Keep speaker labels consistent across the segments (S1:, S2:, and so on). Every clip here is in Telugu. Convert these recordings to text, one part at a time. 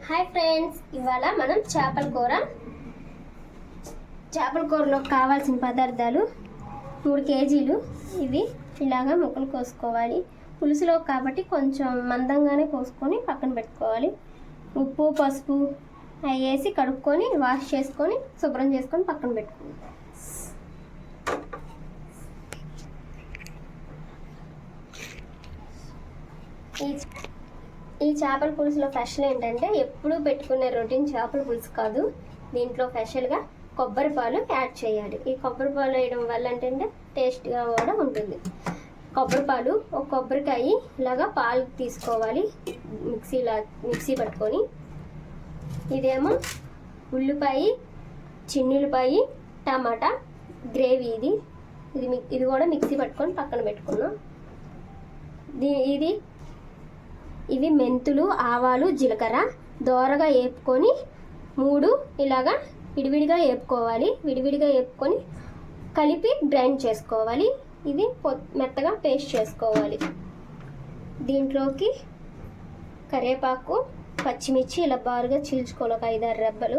S1: హాయ్ ఫ్రెండ్స్, ఇవాళ మనం చేపల కూరలో కావాల్సిన పదార్థాలు 3 కేజీలు. ఇవి ఇలాగా ముక్కలు కోసుకోవాలి. పులుసులో కాబట్టి కొంచెం మందంగానే కోసుకొని పక్కన పెట్టుకోవాలి. ఉప్పు పసుపు అవి వేసి కడుక్కొని వాష్ చేసుకొని శుభ్రం చేసుకొని పక్కన పెట్టుకోవాలి. ఈ చేపల పులుసులో స్పెషల్ ఏంటంటే ఎప్పుడు పెట్టుకునే రొటీన్ చేపల పులుసు కాదు. దీంట్లో స్పెషల్గా కొబ్బరి పాలు యాడ్ చేయాలి. ఈ కొబ్బరి పాలు వేయడం వల్ల ఏంటంటే టేస్ట్గా కూడా ఉంటుంది. కొబ్బరి పాలు, ఒక కొబ్బరికాయ ఇలాగా పాలు తీసుకోవాలి, మిక్సీ పట్టుకొని. ఇదేమో ఉల్లిపాయ, చిన్నులపాయ, టమాటా గ్రేవీ. ఇది కూడా మిక్సీ పట్టుకొని పక్కన పెట్టుకున్నాం. ఇవి మెంతులు, ఆవాలు, జీలకర్ర దోరగా వేపుకొని 3 ఇలాగా విడివిడిగా వేపుకోవాలి. విడివిడిగా వేపుకొని కలిపి గ్రైండ్ చేసుకోవాలి. ఇది మెత్తగా పేస్ట్ చేసుకోవాలి. దీంట్లోకి కరివేపాకు, పచ్చిమిర్చి ఇలా బారుగా చీల్చుకోవాలి, ఒక 5-6 రెబ్బలు,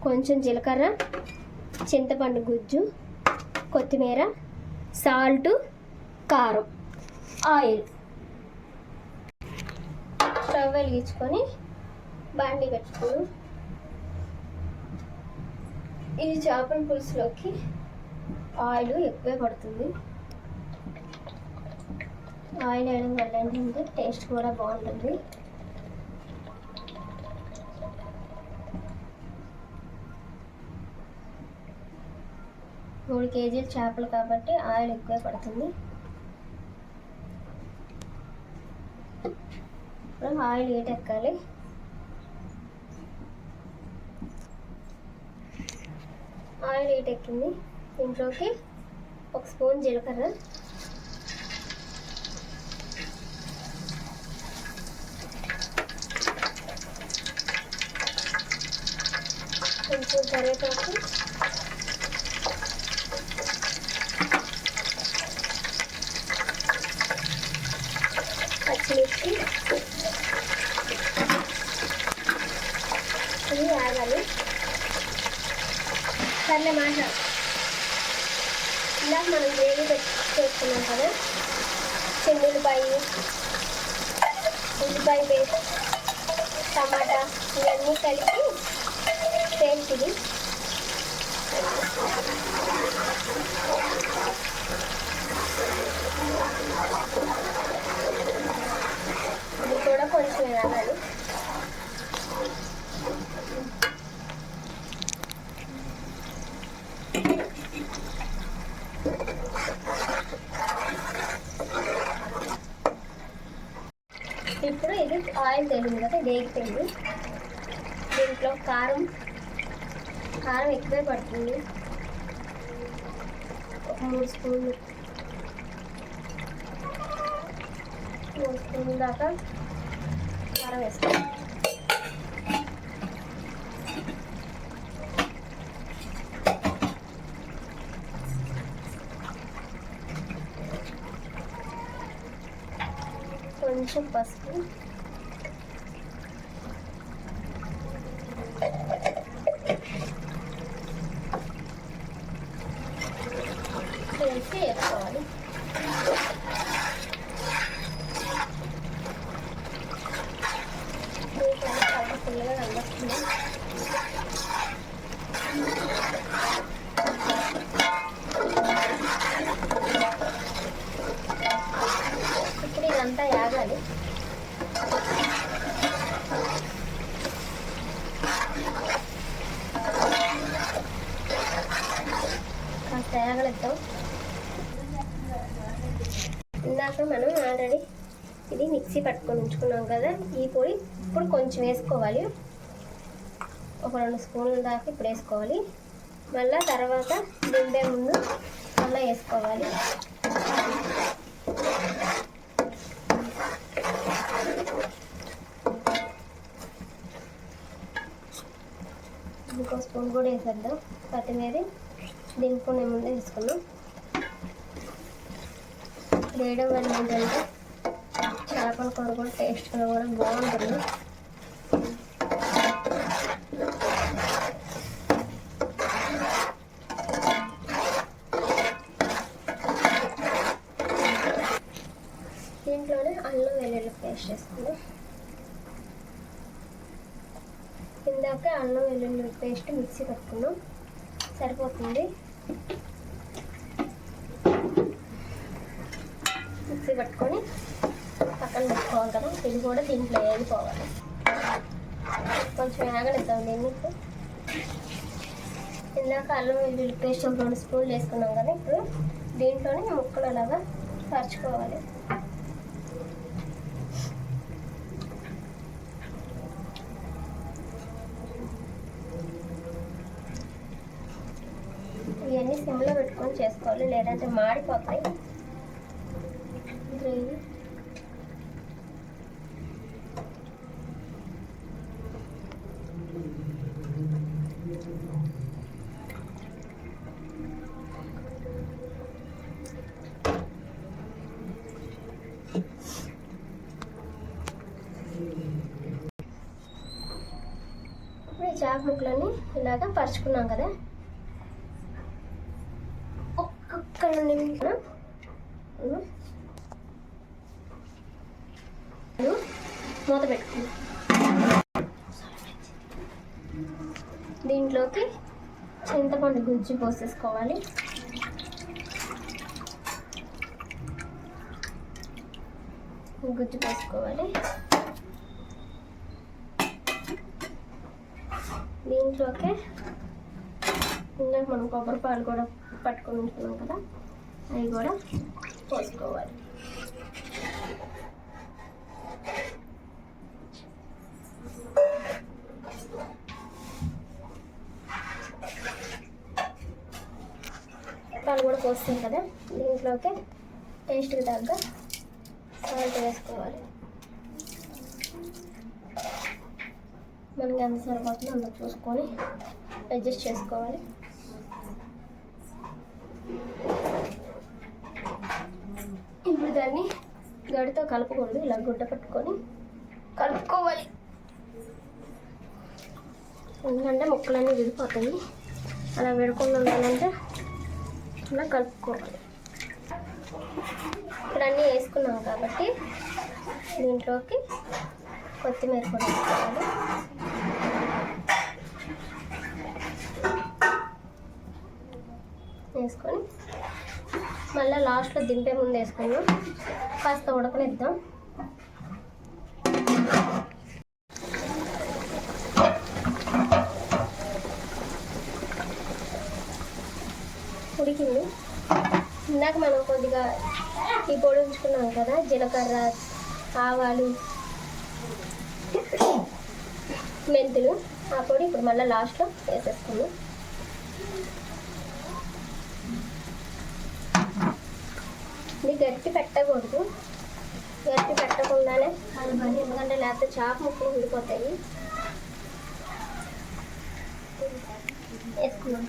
S1: కొంచెం జీలకర్ర, చింతపండు గుజ్జు, కొత్తిమీర, సాల్ట్, కారం, ఆయిల్. స్టవ్ వెలిగించుకొని బాండి పెట్టుకుని ఈ చేపల పులుసులోకి ఆయిల్ ఎక్కువే పడుతుంది. ఆయిల్ వేయడం వల్ల ఏంటంటే టేస్ట్ కూడా బాగుంటుంది. మూడు కేజీలు చేపలు కాబట్టి ఆయిల్ ఎక్కువే పడుతుంది. ఆయిల్ ఎక్కాలి. ఆయిల్ ఎక్కింది. దీంట్లోకి 1 స్పూన్ జీలకర్ర, కొంచెం కరివేపాకు, పచ్చిమిర్చి, ఇవి ఆగాలి. సర్లే మాట ఇందాక మనం గ్రేవీ చేసుకున్నాం కదా, ఉల్లిపాయ పేస్ట్, టమాటా ఇవన్నీ కలిపి పేస్ట్. ఇది కూడా కొంచెం వేయాలి. ఇప్పుడు ఇది ఆయిల్ తెలియదు కదా, వేగిపోయింది. దీంట్లో కారం ఎక్కువే పడుతుంది. ఒక 3 స్పూన్లు దాకా కారం వేసుకోవాలి. కొంచెం పసుపు, వేసి వేసుకోవాలి. ఫుల్గా కలుపుతుంది. ఇప్పుడు ఇదంతా యాగాలి. కాస్త యాగలిద్దాం. ఇందాక మనం ఆల్రెడీ ఇది మిక్సీ పట్టుకొని ఉంచుకున్నాం కదా, ఈ పొడి ఇప్పుడు కొంచెం వేసుకోవాలి. ఒక 2 స్పూన్ల దాకా ఇప్పుడు వేసుకోవాలి. మళ్ళీ తర్వాత దింపే ముందు మళ్ళీ వేసుకోవాలి. ఇంకో స్పూన్ కూడా వేసేద్దాం. కొత్తిమీర దింపుకునే ముందే వేసుకున్నాం. వేయడం వల్ల ఏంటంటే చేపల కూర కూడా టేస్ట్గా కూడా బాగుంటుంది. వెల్లుల్లి పేస్ట్ వేసుకుందాం. ఇందాక అల్లం వెల్లుల్లి పేస్ట్ మిక్సీ పట్టుకున్నాం, సరిపోతుంది. మిక్సీ పట్టుకొని పక్కన పెట్టుకోవాలి కదా. ఇది కూడా దీంట్లో వేసుకోవాలి. కొంచెం ఆగనిద్దాం దీన్ని. ఇందాక అల్లం వెల్లుల్లి పేస్ట్ ఒక 2 స్పూన్లు వేసుకున్నాం కదా. ఇప్పుడు దీంట్లోనే ముక్కలు అలాగా పరుచుకోవాలి. ఇవన్నీ సిమ్లో పెట్టుకొని చేసుకోవాలి, లేదంటే మాడిపోతాయి గ్రేవీ. ఇప్పుడు ఈ చేప ముక్కలన్నీ ఇలాగా పరుచుకున్నాం కదా. ఒక్కొక్క నిమిషం మూత పెట్టుకున్నాం. దీంట్లోకి చింతపండు గుజ్జు పోసేసుకోవాలి. గుజ్జు పోసుకోవాలి. దీంట్లోకి ఇందాక మనం కొబ్బరి పాలు కూడా పట్టుకొని ఉంటున్నాం కదా, అవి కూడా పోసుకోవాలి. పాలు కూడా పోస్తాం కదా. దీంట్లోకి టేస్ట్కి తగ్గ సాల్ట్ వేసుకోవాలి. మనకి ఎంత సరిపోతుందో అంత చూసుకొని అడ్జస్ట్ చేసుకోవాలి. ఇప్పుడు దాన్ని గడితో కలపకూడదు, ఇలా గుడ్డ పట్టుకొని కలుపుకోవాలి. ఎందుకంటే ముక్కలన్నీ విడిపోతాయి. అలా విడకుండా ఉండాలంటే ఇలా కలుపుకోవాలి. ఇప్పుడు అన్నీ వేసుకున్నాం కాబట్టి దీంట్లోకి కొత్తిమీర కూడా వేసుకోవాలి. వేసుకొని మళ్ళీ లాస్ట్లో దింపే ముందు వేసుకున్నాం. కాస్త ఉడకనిద్దాం. ఉడికింది. ఇందాక మనం కొద్దిగా ఈ పొడి ఉంచుకున్నాం కదా, జీలకర్ర, ఆవాలు, మెంతులు, ఆ పొడి ఇప్పుడు మళ్ళీ లాస్ట్లో వేసేసుకున్నాం. ఇది గట్టి పెట్టకూడదు, గట్టి పెట్టకుండానే కలపాలి. ఎందుకంటే లేకపోతే చేప ముక్కలు ఉండిపోతాయి. వేసుకున్నాం.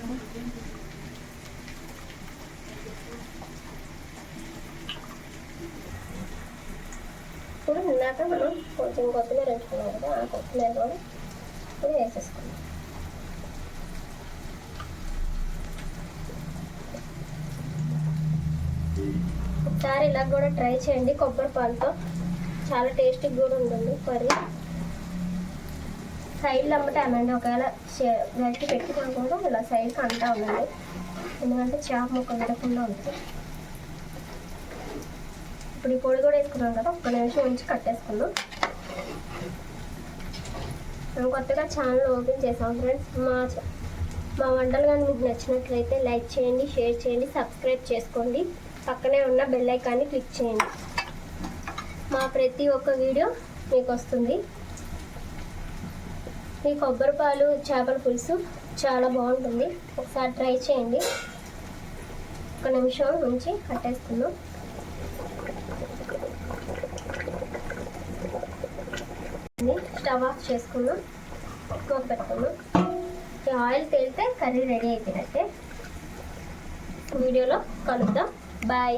S1: ఇప్పుడు ఇందాక మనం కొంచెం కొత్తిమీర వేసుకున్నాం కదా, ఆ కొత్తిమీర కూడా ఇప్పుడు వేసేసుకున్నాం. ఒకసారి ఇలా కూడా ట్రై చేయండి. కొబ్బరి పాలతో చాలా టేస్టీగా కూడా ఉంటుంది కర్రీ. సైడ్లో అమ్మటామండి. ఒకవేళ గట్టి పెట్టుకొని కూడా ఇలా సైడ్కి అంటా ఉండండి, ఎందుకంటే చేప ముక్క విడకుండా ఉంటుంది. ఇప్పుడు ఈ పొడి కూడా వేసుకున్నాం కదా, 1 నిమిషం ఉంచి కట్టేసుకున్నాం. మేము కొత్తగా ఛానల్ ఓపెన్ చేసాం ఫ్రెండ్స్. మా వంటలు కానీ మీకు నచ్చినట్లయితే లైక్ చేయండి, షేర్ చేయండి, సబ్స్క్రైబ్ చేసుకోండి. పక్కనే ఉన్న బెల్ ఐకాన్ని క్లిక్ చేయండి. మా ప్రతి ఒక్క వీడియో మీకు వస్తుంది. ఈ కొబ్బరి పాలు చేపల పులుసు చాలా బాగుంటుంది. ఒకసారి ట్రై చేయండి. 1 నిమిషం ఉంచి కట్టేసుకున్నాం. స్టవ్ ఆఫ్ చేసుకున్నాం, మూత పెట్టుకున్నాం. ఈ ఆయిల్ తేలితే కర్రీ రెడీ అయిపోయినట్టే. వీడియోలో కలుద్దాం. బాయ్.